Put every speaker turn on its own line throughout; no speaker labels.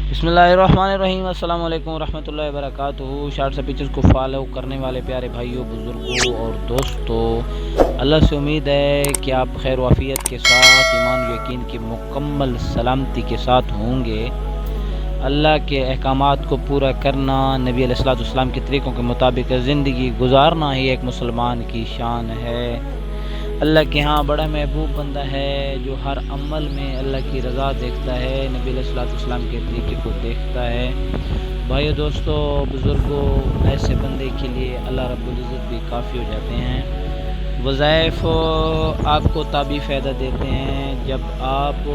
बिस्मिल्लाहिर्रहमानिर्रहीम। अस्सलाम वालेकुम रहमतुल्लाहि वबरकातुहू। शार्ट से पिक्चर्स को फॉलो करने वाले प्यारे भाइयों, बुज़ुर्गों और दोस्तों, अल्लाह से उम्मीद है कि आप खैर वाफियत के साथ, ईमान यकीन की मुकम्मल सलामती के साथ होंगे। अल्लाह के अहकामात को पूरा करना, नबी अलैहिस्सलाम के तरीक़ों के मुताबिक ज़िंदगी गुजारना ही एक मुसलमान की शान है। अल्लाह के यहाँ बड़ा महबूब बंदा है जो हर अमल में अल्लाह की रज़ा देखता है, नबी अलैहिस्सलाम के तरीके को देखता है। भाइयों, दोस्तों, बुज़ुर्गों, ऐसे बंदे के लिए अल्लाह रब्बुल इज़्ज़त भी काफ़ी हो जाते हैं। वज़ाइफ आपको तभी फ़ायदा देते हैं जब आप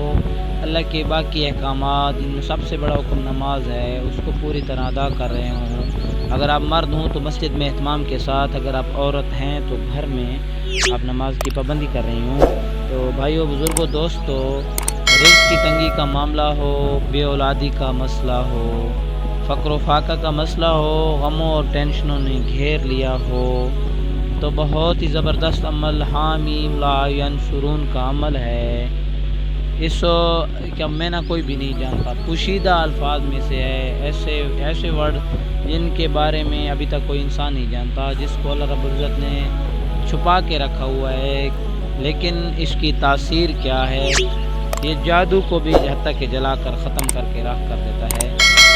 अल्लाह के बाकी अहकामात, जिनमें सबसे बड़ा हुक्म नमाज है, उसको पूरी तरह अदा कर रहे हों। अगर आप मर्द हों तो मस्जिद में एहतमाम के साथ, अगर आप औरत हैं तो घर में आप नमाज की पाबंदी कर रही हूँ। तो भाइयों, बुज़ुर्गों, दोस्तों, रिज़्क़ की तंगी का मामला हो, बे औलादी का मसला हो, फ़क्र फाका का मसला हो, गमों और टेंशनों ने घेर लिया हो, तो बहुत ही ज़बरदस्त अमल हामीम ला यंसुरून का अमल है। इस क्या मैं ना कोई भी नहीं जानता, पोशीदा अल्फाज में से है, ऐसे वर्ड जिनके बारे में अभी तक कोई इंसान नहीं जानता, जिसको अल्लाह रब्बुल इज़्ज़त ने छुपा के रखा हुआ है। लेकिन इसकी तासीर क्या है, ये जादू को भी हत्ता के जला कर ख़त्म करके राख कर देता है।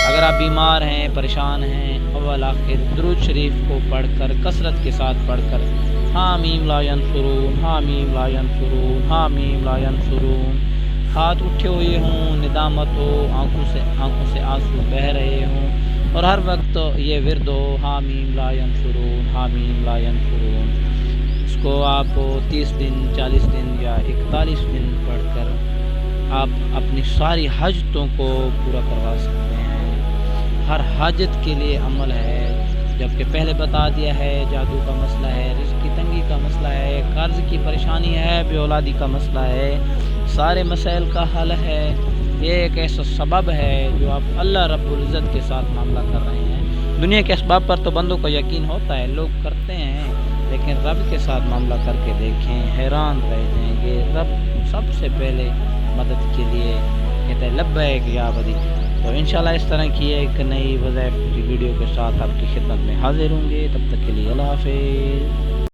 अगर आप बीमार हैं, परेशान हैं, अव्वल आखिर दुरूद शरीफ को पढ़कर, कसरत के साथ पढ़कर, हामीम ला यंसुरून, हामीम ला यंसुरून, हामीम ला यंसुरून, हाथ उठे हुए हों, निदामत हो, आंखों से आंसू बह रहे हों, और हर वक्त ये विर्द हो, हामीम ला यंसुरून, हामीम ला यंसुरून। इसको आप 30 दिन, 40 दिन या 41 दिन पढ़कर आप अपनी सारी हाजतों को पूरा करवा सकते हैं। हर हाजत के लिए अमल है, जबकि पहले बता दिया है जादू का मसला है, रिज़्क़ की तंगी का मसला है, कर्ज़ की परेशानी है, बे औलादी का मसला है, सारे मसाइल का हल है। ये एक ऐसा सबब है जो आप अल्लाह रब्बुल इज़्ज़त के साथ मामला कर रहे हैं। दुनिया के असबाब पर तो बंदों को यकीन होता है, लोग करते हैं, लेकिन रब के साथ मामला करके देखें, हैरान रह जाएंगे। रब सबसे पहले मदद के लिए कहते हैं लब्बैक या बदी। तो इंशाल्लाह इस तरह की एक नई वज़ाइफ की वीडियो के साथ आपकी खिदमत में हाजिर होंगे। तब तक के लिए अल्लाह हाफ़िज़।